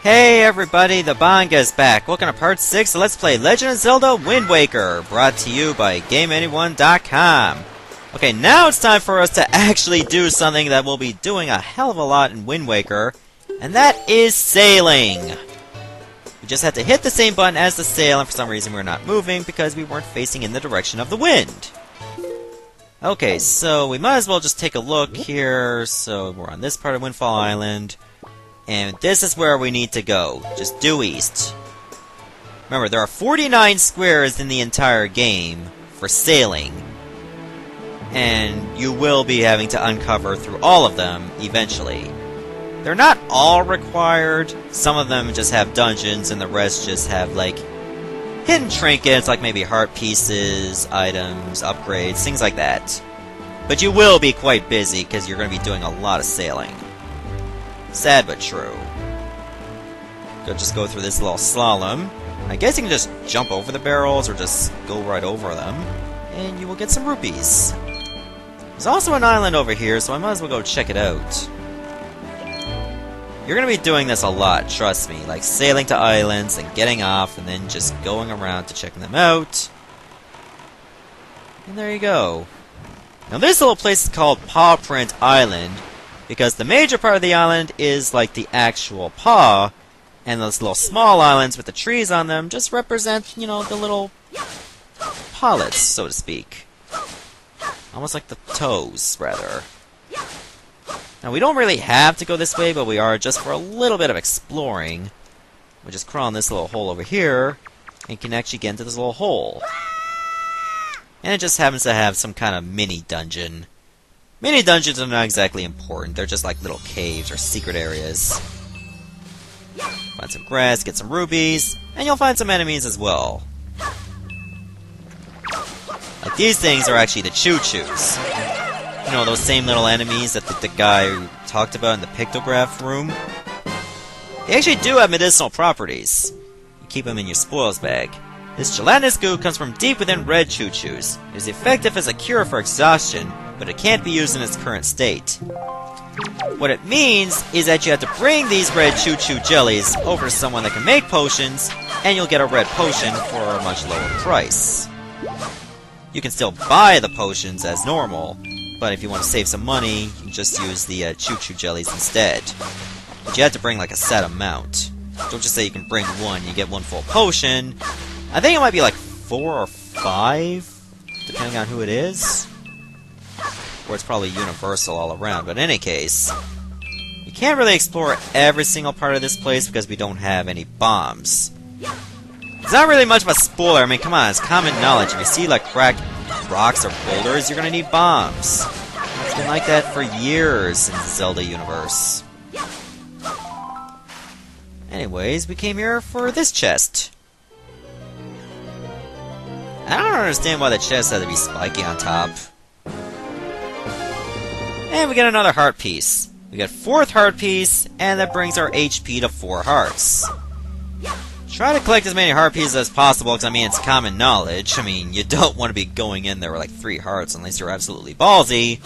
Hey everybody, the Banga's back. Welcome to part 6 of Let's Play Legend of Zelda Wind Waker, brought to you by GameAnyone.com. Okay, now it's time for us to actually do something that we'll be doing a hell of a lot in Wind Waker, and that is sailing. We just had to hit the same button as the sail, and for some reason we're not moving because we weren't facing in the direction of the wind. Okay, so we might as well just take a look here. So we're on this part of Windfall Island. And this is where we need to go. Just due east. Remember, there are 49 squares in the entire game for sailing. And you will be having to uncover through all of them eventually. They're not all required. Some of them just have dungeons and the rest just have, like, hidden trinkets, like maybe heart pieces, items, upgrades, things like that. But you will be quite busy because you're going to be doing a lot of sailing. Sad but true. Just go through this little slalom. I guess you can just jump over the barrels or just go right over them, and you will get some rupees. There's also an island over here, so I might as well go check it out. You're going to be doing this a lot, trust me, like sailing to islands and getting off and then just going around to checking them out. And there you go. Now this little place is called Pawprint Island, because the major part of the island is like the actual paw, and those little small islands with the trees on them just represent, you know, the little pallets, so to speak. Almost like the toes, rather. Now we don't really have to go this way, but we are just for a little bit of exploring. We just crawl in this little hole over here, and can actually get into this little hole. And it just happens to have some kind of mini dungeon. Mini dungeons are not exactly important, they're just like little caves or secret areas. Find some grass, get some rubies, and you'll find some enemies as well. Like these things are actually the choo-choos. You know, those same little enemies that the guy talked about in the pictograph room? They actually do have medicinal properties. You keep them in your spoils bag. This gelatinous goo comes from deep within red choo-choos. It is effective as a cure for exhaustion, but it can't be used in its current state. What it means is that you have to bring these red choo-choo jellies over to someone that can make potions, and you'll get a red potion for a much lower price. You can still buy the potions as normal, but if you want to save some money, you can just use the choo-choo jellies instead. But you have to bring like a set amount. Don't just say you can bring one, you get one full potion. I think it might be like 4 or 5, depending on who it is. Or it's probably universal all around, but in any case, you can't really explore every single part of this place because we don't have any bombs. It's not really much of a spoiler, I mean, come on, it's common knowledge. If you see, like, cracked rocks or boulders, you're gonna need bombs. It's been like that for years in the Zelda universe. Anyways, we came here for this chest. I don't understand why the chest had to be spiky on top. And we get another heart piece. We get 4th heart piece, and that brings our HP to 4 hearts. Try to collect as many heart pieces as possible, because I mean, it's common knowledge. I mean, you don't want to be going in there with like 3 hearts unless you're absolutely ballsy.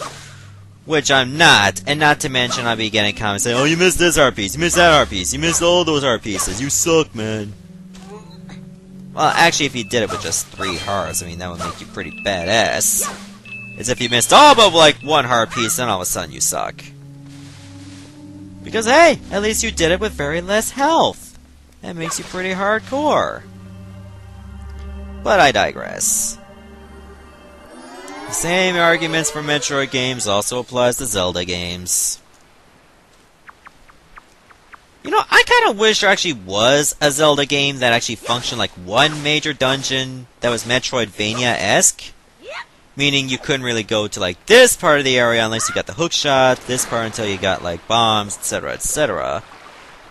Which I'm not, and not to mention I'll be getting comments saying, oh, you missed this heart piece, you missed that heart piece, you missed all those heart pieces, you suck, man. Well, actually, if you did it with just 3 hearts, I mean, that would make you pretty badass. As if you missed all but, like, 1 heart piece, then all of a sudden you suck. Because, hey, at least you did it with very less health. That makes you pretty hardcore. But I digress. The same arguments for Metroid games also applies to Zelda games. You know, I kind of wish there actually was a Zelda game that actually functioned like one major dungeon that was Metroidvania-esque. Meaning you couldn't really go to like this part of the area unless you got the hookshot, this part until you got like bombs, etc, etc.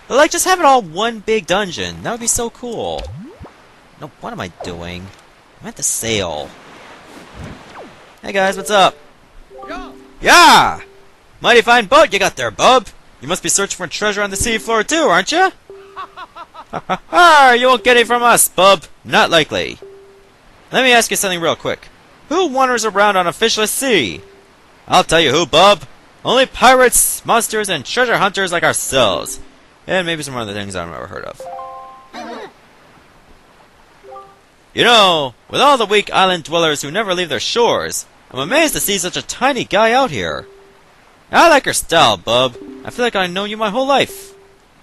But like just have it all one big dungeon. That would be so cool. No, what am I doing? I'm at the sail. Hey guys, what's up? Yeah! Mighty fine boat you got there, bub! You must be searching for treasure on the seafloor too, aren't you? Ha ha ha! You won't get it from us, bub! Not likely. Let me ask you something real quick. Who wanders around on a fishless sea? I'll tell you who, bub. Only pirates, monsters, and treasure hunters like ourselves. And maybe some other things I've never heard of. You know, with all the weak island dwellers who never leave their shores, I'm amazed to see such a tiny guy out here. I like your style, bub. I feel like I've known you my whole life.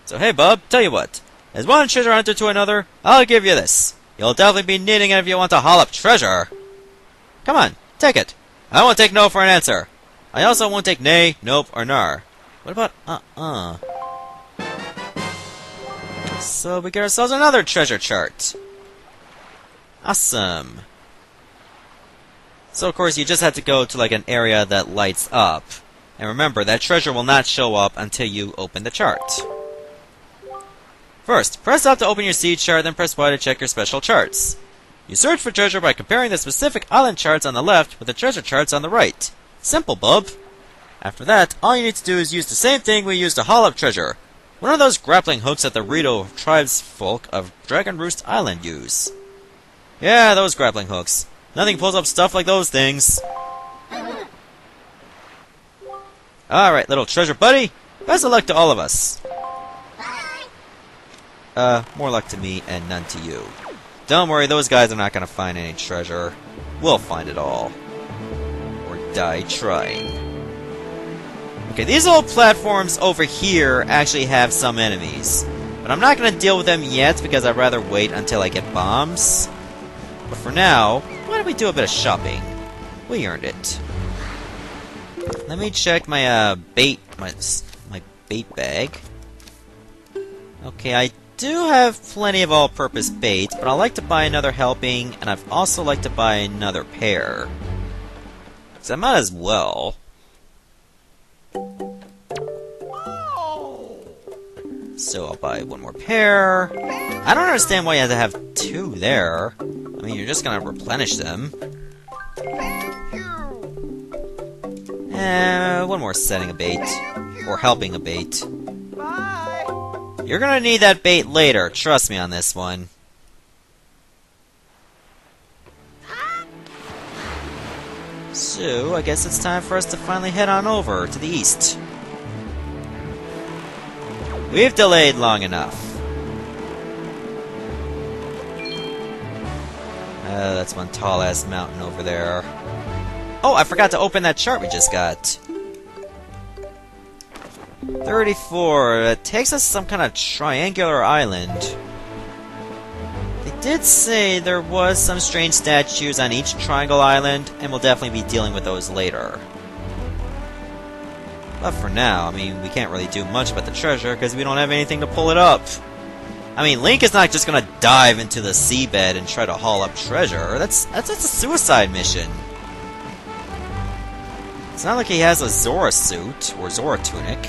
So hey, bub, tell you what. As one treasure hunter to another, I'll give you this. You'll definitely be needing it if you want to haul up treasure. Come on, take it. I won't take no for an answer. I also won't take nay, nope, or nar. What about So we get ourselves another treasure chart. Awesome. So of course you just have to go to like an area that lights up. And remember, that treasure will not show up until you open the chart. First, press up to open your seed chart, then press Y to check your special charts. You search for treasure by comparing the specific island charts on the left with the treasure charts on the right. Simple, bub. After that, all you need to do is use the same thing we used to haul up treasure. One of those grappling hooks that the Rito tribesfolk of Dragon Roost Island use. Yeah, those grappling hooks. Nothing pulls up stuff like those things. Alright, little treasure buddy. Best of luck to all of us. More luck to me and none to you. Don't worry, those guys are not gonna find any treasure. We'll find it all. Or die trying. Okay, these little platforms over here actually have some enemies. But I'm not gonna deal with them yet because I'd rather wait until I get bombs. But for now, why don't we do a bit of shopping? We earned it. Let me check my bait bag. Okay, I do have plenty of all-purpose bait, but I'd like to buy another helping, and I'd also like to buy another pair. So I might as well. So I'll buy one more pair. I don't understand why you have to have two there. I mean, you're just gonna replenish them. One more setting a bait. Or helping a bait. You're gonna need that bait later, trust me on this one. So, I guess it's time for us to finally head on over to the east. We've delayed long enough. That's one tall-ass mountain over there. Oh, I forgot to open that chart we just got. 34. It takes us to some kind of triangular island. They did say there was some strange statues on each triangle island, and we'll definitely be dealing with those later. But for now, I mean, we can't really do much about the treasure because we don't have anything to pull it up. I mean, Link is not just gonna dive into the seabed and try to haul up treasure. That's a suicide mission. It's not like he has a Zora suit or Zora tunic.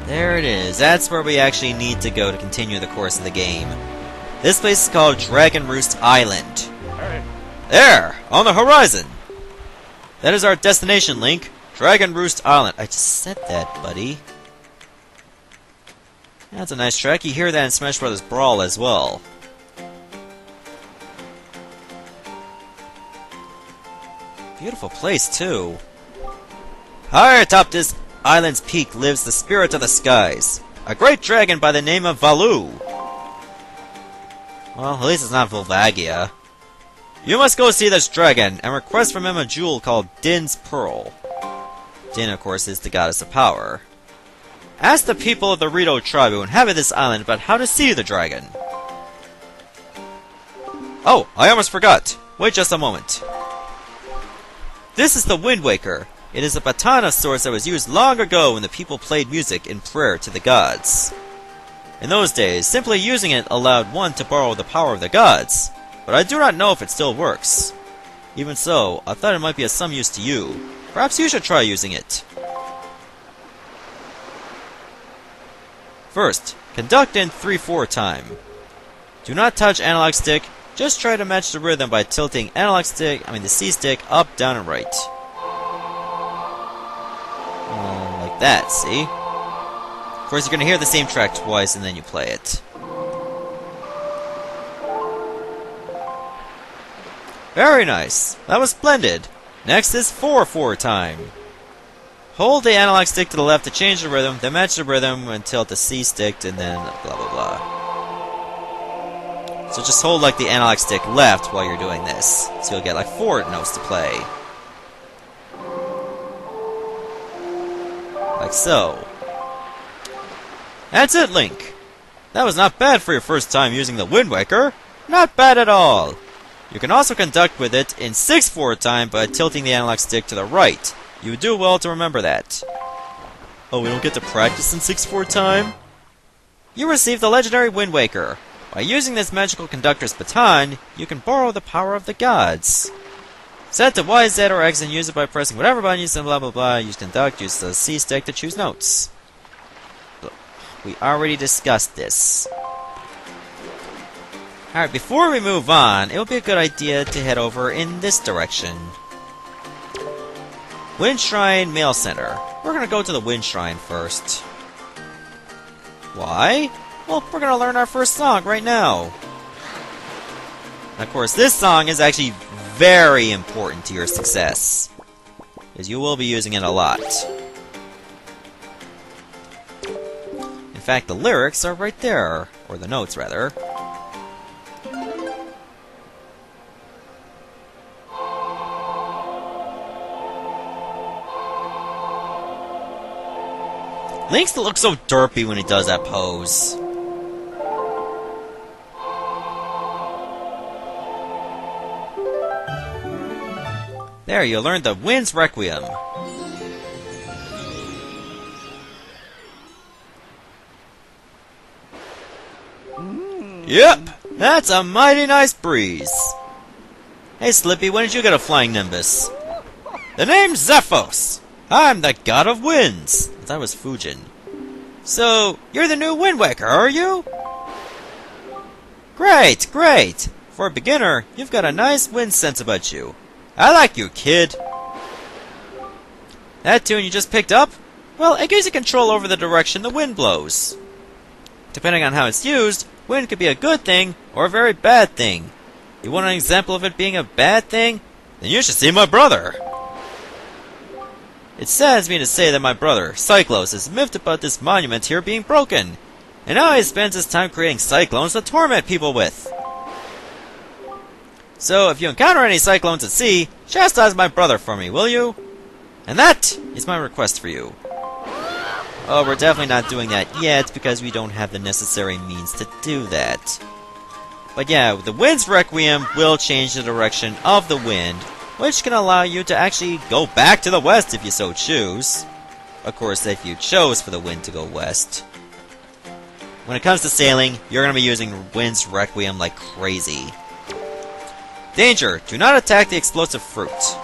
There it is. That's where we actually need to go to continue the course of the game. This place is called Dragon Roost Island. Hey. There! On the horizon! That is our destination, Link. Dragon Roost Island. I just said that, buddy. That's a nice track. You hear that in Smash Bros. Brawl as well. Beautiful place, too. Higher atop this island's peak lives the spirit of the skies, a great dragon by the name of Valu. Well, at least it's not Volvagia. You must go see this dragon, and request from him a jewel called Din's Pearl. Din, of course, is the goddess of power. Ask the people of the Rito tribe who inhabit this island about how to see the dragon. Oh, I almost forgot. Wait just a moment. This is the Wind Waker. It is a baton of sorts that was used long ago when the people played music in prayer to the gods. In those days, simply using it allowed one to borrow the power of the gods, but I do not know if it still works. Even so, I thought it might be of some use to you. Perhaps you should try using it. First, conduct in 3/4 time. Do not touch analog stick, just try to match the rhythm by tilting the C stick up, down, and right. Like that, see? Of course, you're going to hear the same track twice and then you play it. Very nice. That was splendid. Next is 4/4 time. Hold the analog stick to the left to change the rhythm, then match the rhythm until the C stick, and then blah blah blah. So just hold like the analog stick left while you're doing this. So you'll get like 4 notes to play. Like so. That's it, Link! That was not bad for your first time using the Wind Waker. Not bad at all! You can also conduct with it in 6/4 time by tilting the analog stick to the right. You would do well to remember that. Oh, we don't get to practice in 6/4 time? You receive the legendary Wind Waker. By using this magical conductor's baton, you can borrow the power of the gods. Set to Y, Z, or X and use it by pressing whatever button you use, blah blah blah. Use conduct, use the C stick to choose notes. We already discussed this. Alright, before we move on, it would be a good idea to head over in this direction. Wind Shrine Mail Center. We're gonna go to the Wind Shrine first. Why? Well, we're gonna learn our first song right now. And of course, this song is actually very important to your success, because you will be using it a lot. In fact, the lyrics are right there. Or the notes, rather. Link looks so derpy when he does that pose. There, you learned the Wind's Requiem. Yep, that's a mighty nice breeze. Hey Slippy, when did you get a flying nimbus? The name's Zephos. I'm the god of winds. That was Fujin. So, you're the new Wind Waker, are you? Great, great. For a beginner, you've got a nice wind sense about you. I like you, kid. That tune you just picked up? Well, it gives you control over the direction the wind blows. Depending on how it's used, wind could be a good thing or a very bad thing. You want an example of it being a bad thing? Then you should see my brother. It saddens me to say that my brother, Cyclos, is miffed about this monument here being broken, and now he spends his time creating cyclones to torment people with. So, if you encounter any cyclones at sea, chastise my brother for me, will you? And that is my request for you. Oh, we're definitely not doing that yet, because we don't have the necessary means to do that. But yeah, the Wind's Requiem will change the direction of the wind, which can allow you to actually go back to the west if you so choose. Of course, if you chose for the wind to go west. When it comes to sailing, you're going to be using Wind's Requiem like crazy. Danger! Do not attack the explosive fruit.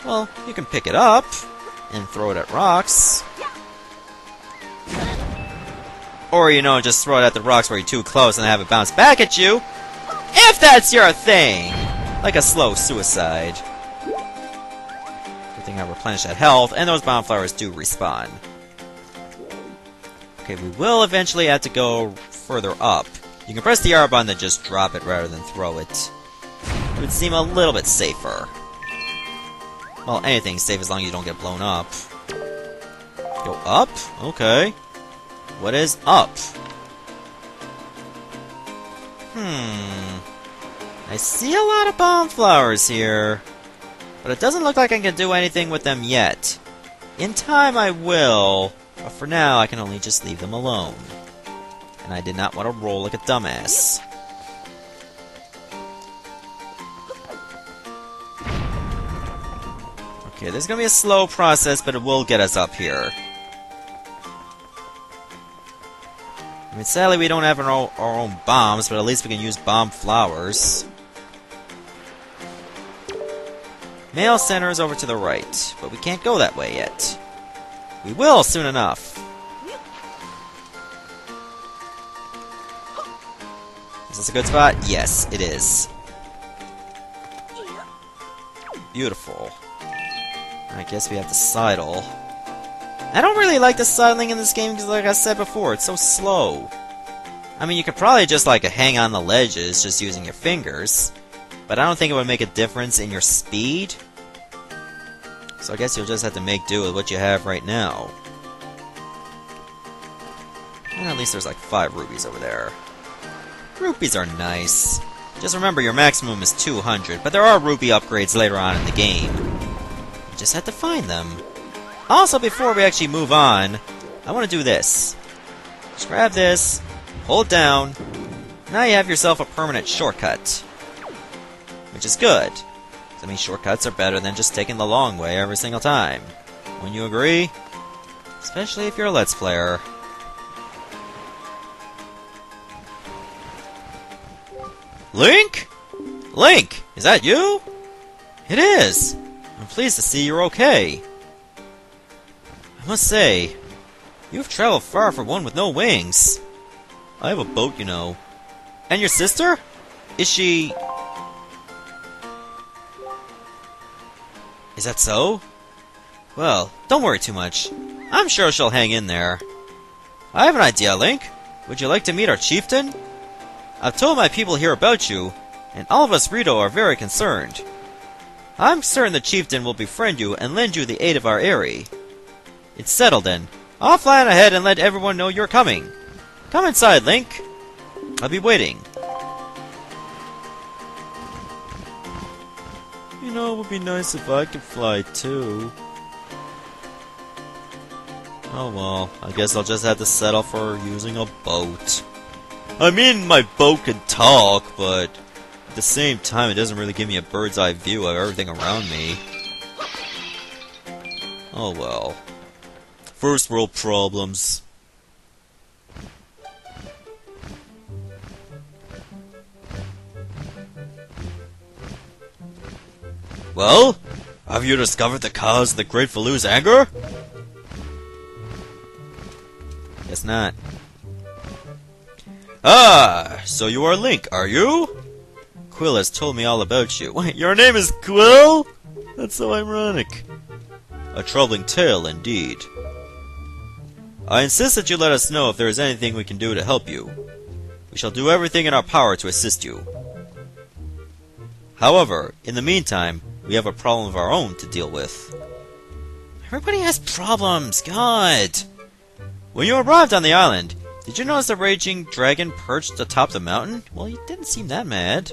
Well, you can pick it up and throw it at rocks. Or, you know, just throw it at the rocks where you're too close and have it bounce back at you. If that's your thing! Like a slow suicide. Good thing I replenished that health, and those bomb flowers do respawn. Okay, we will eventually have to go further up. You can press the R button to just drop it rather than throw it. It would seem a little bit safer. Well, anything's safe as long as you don't get blown up. Go up? Okay. What is up? I see a lot of bomb flowers here, but it doesn't look like I can do anything with them yet. In time I will, but for now I can only just leave them alone. And I did not want to roll like a dumbass. Okay, this is going to be a slow process, but it will get us up here. I mean, sadly we don't have our own bombs, but at least we can use bomb flowers. Mail center is over to the right, but we can't go that way yet. We will soon enough. Is this a good spot? Yes, it is. Beautiful. I guess we have to sidle. I don't really like the sidling in this game because, like I said before, it's so slow. I mean, you could probably just, like, hang on the ledges just using your fingers, but I don't think it would make a difference in your speed. So I guess you'll just have to make do with what you have right now. And at least there's like 5 rubies over there. Rupees are nice. Just remember your maximum is 200, but there are rupee upgrades later on in the game. You just have to find them. Also, before we actually move on, I want to do this. Just grab this, hold down. Now you have yourself a permanent shortcut. Which is good. I mean, shortcuts are better than just taking the long way every single time. Wouldn't you agree? Especially if you're a Let's Player. Link? Link, is that you? It is. I'm pleased to see you're okay. I must say, you've traveled far for one with no wings. I have a boat, you know. And your sister? Is she... Is that so? Well, don't worry too much. I'm sure she'll hang in there. I have an idea, Link. Would you like to meet our chieftain? I've told my people here about you, and all of us Rito are very concerned. I'm certain the chieftain will befriend you and lend you the aid of our Aerie. It's settled then. I'll fly on ahead and let everyone know you're coming. Come inside, Link. I'll be waiting. You know, it would be nice if I could fly too. Oh well, I guess I'll just have to settle for using a boat. I mean, my boat can talk, but at the same time, it doesn't really give me a bird's eye view of everything around me. Oh well. First world problems. Well? Have you discovered the cause of the Great Valu's anger? Guess not. Ah, so you are Link, are you? Quill has told me all about you. Wait, your name is Quill? That's so ironic. A troubling tale, indeed. I insist that you let us know if there is anything we can do to help you. We shall do everything in our power to assist you. However, in the meantime, we have a problem of our own to deal with. Everybody has problems, God! When you arrived on the island, did you notice the raging dragon perched atop the mountain? Well, he didn't seem that mad.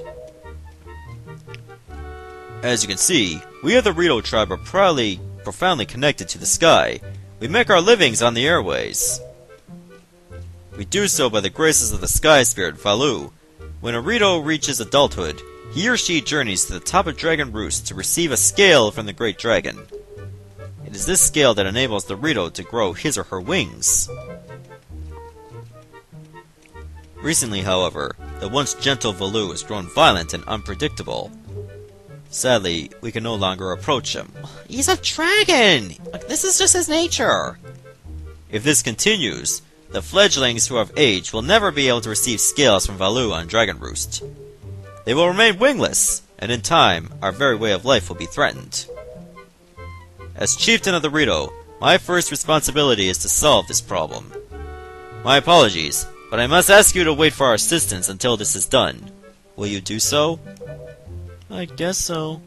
As you can see, we of the Rito tribe are profoundly connected to the sky. We make our livings on the airways. We do so by the graces of the sky spirit Valu. When a Rito reaches adulthood, he or she journeys to the top of Dragon Roost to receive a scale from the Great Dragon. It is this scale that enables the Rito to grow his or her wings. Recently, however, the once gentle Valu has grown violent and unpredictable. Sadly, we can no longer approach him. He's a dragon! Like, this is just his nature! If this continues, the fledglings who have aged will never be able to receive scales from Valu on Dragon Roost. They will remain wingless, and in time, our very way of life will be threatened. As chieftain of the Rito, my first responsibility is to solve this problem. My apologies, but I must ask you to wait for our assistance until this is done. Will you do so? I guess so.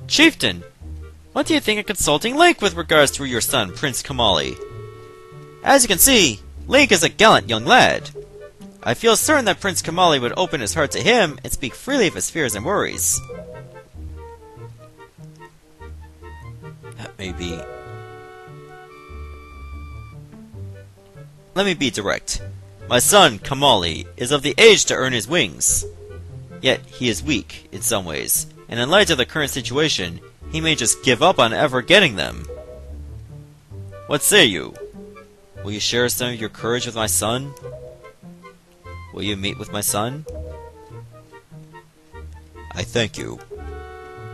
Chieftain, what do you think of consulting Link with regards to your son, Prince Kamali? As you can see, Link is a gallant young lad. I feel certain that Prince Kamali would open his heart to him and speak freely of his fears and worries. That may be... Let me be direct. My son, Kamali, is of the age to earn his wings. Yet, he is weak, in some ways, and in light of the current situation, he may just give up on ever getting them. What say you? Will you share some of your courage with my son? Will you meet with my son? I thank you.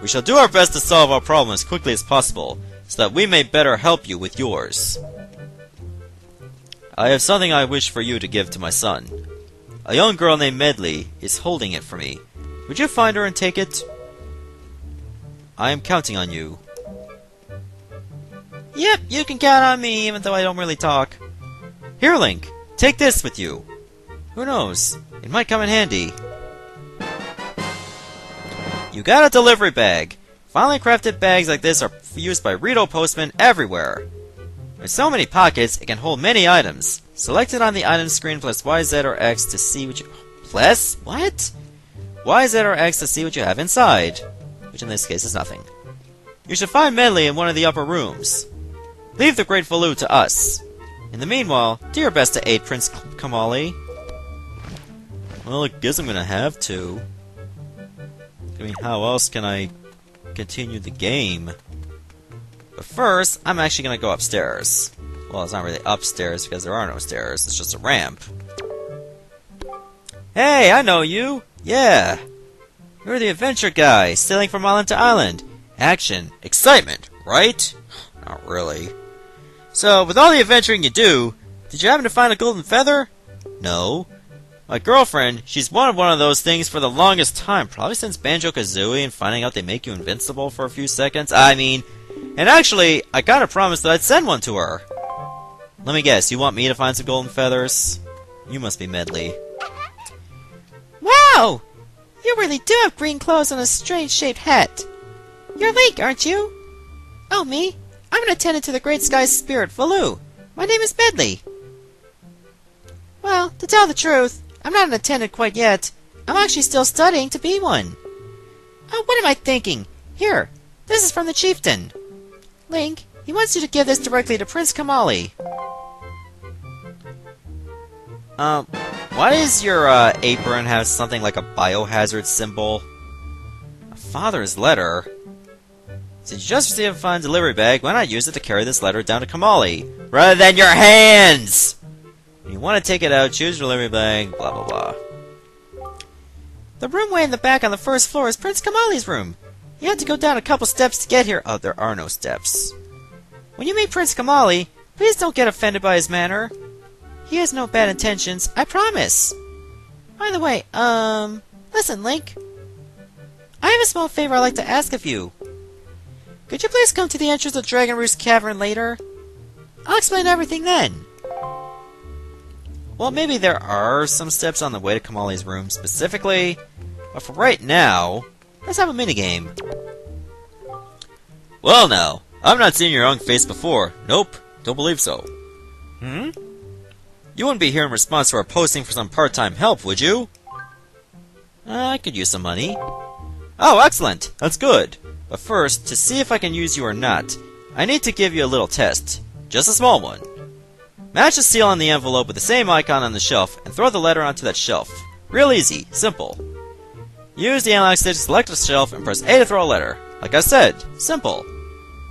We shall do our best to solve our problem as quickly as possible, so that we may better help you with yours. I have something I wish for you to give to my son. A young girl named Medley is holding it for me. Would you find her and take it? I am counting on you. Yep, you can count on me, even though I don't really talk. Here, Link, take this with you. Who knows? It might come in handy. You got a delivery bag. Finely crafted bags like this are used by Rito postmen everywhere. With so many pockets, it can hold many items. Select it on the item screen, press Y, Z, or X to see what you... Press? What? Y, Z, or X to see what you have inside. Which in this case is nothing. You should find Medley in one of the upper rooms. Leave the Grateful Loot to us. In the meanwhile, do your best to aid Prince Kamali. Well, I guess I'm gonna have to. I mean, how else can I continue the game? But first, I'm actually gonna go upstairs. Well, it's not really upstairs because there are no stairs, it's just a ramp. Hey, I know you! Yeah! You're the adventure guy, sailing from island to island. Action, excitement, right? Not really. So, with all the adventuring you do, did you happen to find a golden feather? No. My girlfriend, she's wanted one of those things for the longest time, probably since Banjo-Kazooie and finding out they make you invincible for a few seconds. I mean, and actually, I got a promise that I'd send one to her. Let me guess, you want me to find some golden feathers? You must be Medley. Wow! You really do have green clothes and a strange-shaped hat. You're Link, aren't you? Oh, me? I'm an attendant to the Great Sky Spirit, Valoo. My name is Medley. Well, to tell the truth, I'm not an attendant quite yet. I'm actually still studying to be one. Oh, what am I thinking? Here, this is from the chieftain. Link, he wants you to give this directly to Prince Kamali. Why does your apron have something like a biohazard symbol? A father's letter? Since you just received a fun delivery bag, why not use it to carry this letter down to Kamali, rather than your hands? When you want to take it out, choose your delivery bag, blah blah blah. The room way in the back on the first floor is Prince Kamali's room. You have to go down a couple steps to get here. Oh, there are no steps. When you meet Prince Kamali, please don't get offended by his manner. He has no bad intentions, I promise. By the way, listen, Link. I have a small favor I'd like to ask of you. Could you please come to the entrance of Dragon Roost Cavern later? I'll explain everything then. Well, maybe there are some steps on the way to Kamali's room specifically, but for right now, let's have a minigame. Well now, I've not seen your young face before. Nope, don't believe so. You wouldn't be here in response to our posting for some part-time help, would you? I could use some money. Oh, excellent! That's good. But first, to see if I can use you or not, I need to give you a little test. Just a small one. Match the seal on the envelope with the same icon on the shelf, and throw the letter onto that shelf. Real easy, simple. Use the analog stick to select a shelf and press A to throw a letter. Like I said, simple.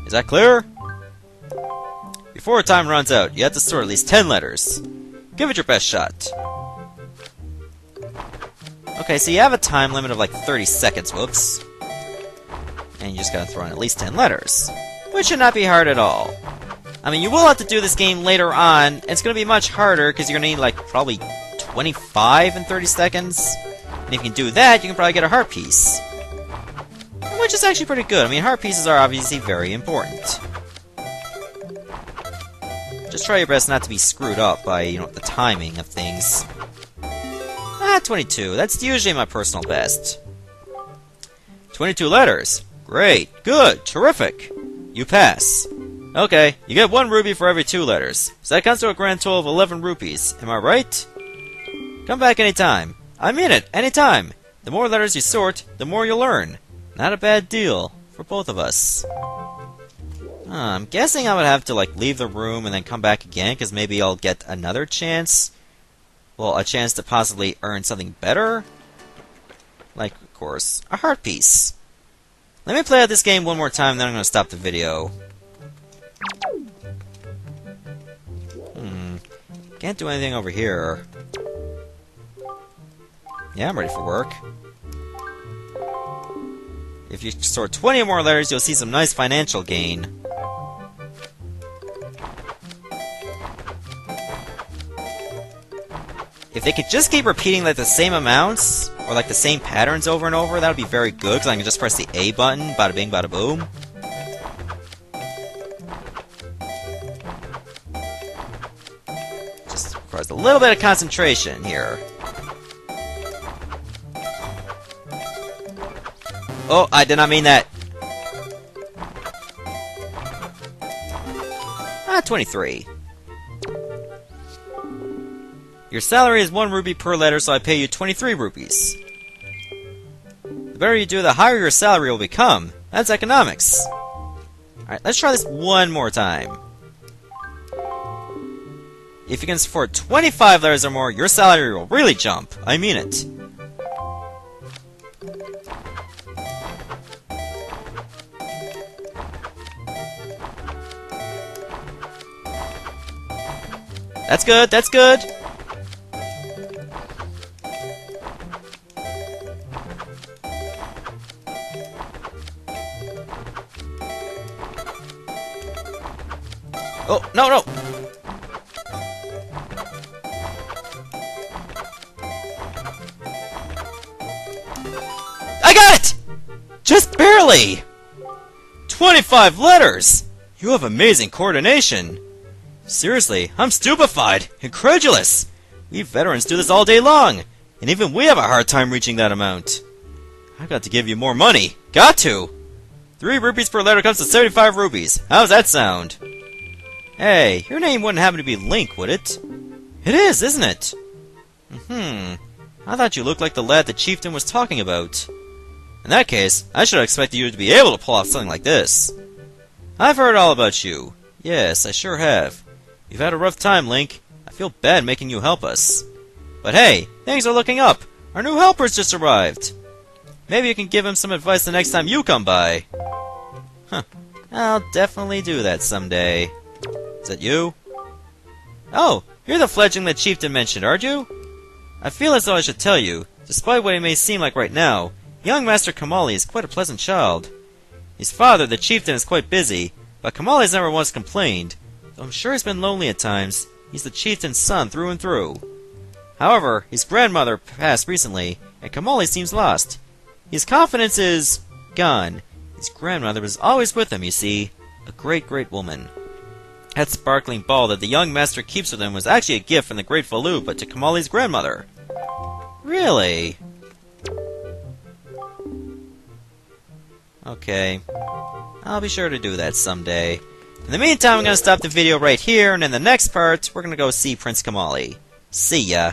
Is that clear? Before time runs out, you have to store at least 10 letters. Give it your best shot. Okay, so you have a time limit of like 30 seconds, whoops. And you just gotta throw in at least 10 letters. Which should not be hard at all. I mean, you will have to do this game later on, and it's gonna be much harder, because you're gonna need like, probably 25 in 30 seconds. And if you can do that, you can probably get a heart piece. Which is actually pretty good. I mean, heart pieces are obviously very important. Just try your best not to be screwed up by, you know, the timing of things. 22. That's usually my personal best. 22 letters. Great. Good. Terrific. You pass. Okay, you get 1 rupee for every 2 letters. So that comes to a grand total of 11 rupees. Am I right? Come back anytime. I mean it, anytime. The more letters you sort, the more you'll earn. Not a bad deal for both of us. I'm guessing I would have to, like, leave the room and then come back again, because maybe I'll get another chance. Well, a chance to possibly earn something better? Like, of course, a heart piece. Let me play out this game one more time, then I'm going to stop the video. Can't do anything over here. Yeah, I'm ready for work. If you store 20 or more letters, you'll see some nice financial gain. If they could just keep repeating like the same amounts, or like the same patterns over and over, that would be very good, because I can just press the A button, bada bing, bada boom. Just requires a little bit of concentration here. Oh, I did not mean that. 23. Your salary is 1 rupee per letter, so I pay you 23 rupees. The better you do, the higher your salary will become. That's economics. Alright, let's try this one more time. If you can afford 25 letters or more, your salary will really jump. I mean it. That's good, that's good! Oh, no, no! I got it! Just barely! 25 letters! You have amazing coordination! Seriously, I'm stupefied! Incredulous! We veterans do this all day long, and even we have a hard time reaching that amount. I've got to give you more money. Got to! 3 rupees per letter comes to 75 rupees. How's that sound? Hey, your name wouldn't happen to be Link, would it? It is, isn't it? I thought you looked like the lad the chieftain was talking about. In that case, I should have expected you to be able to pull off something like this. I've heard all about you. Yes, I sure have. You've had a rough time, Link. I feel bad making you help us. But hey, things are looking up. Our new helper's just arrived. Maybe you can give him some advice the next time you come by. Huh. I'll definitely do that someday. Is that you? Oh, you're the fledgling that Chieftain mentioned, aren't you? I feel as though I should tell you, despite what it may seem like right now, young Master Kamali is quite a pleasant child. His father, the Chieftain, is quite busy, but Kamali's never once complained. Though I'm sure he's been lonely at times. He's the Chieftain's son through and through. However, his grandmother passed recently, and Kamali seems lost. His confidence is gone. His grandmother was always with him, you see. A great, great woman. That sparkling ball that the young master keeps with him was actually a gift from the great Falu, but to Kamali's grandmother. Really? Okay. I'll be sure to do that someday. In the meantime, I'm going to stop the video right here, and in the next part, we're going to go see Prince Kamali. See ya!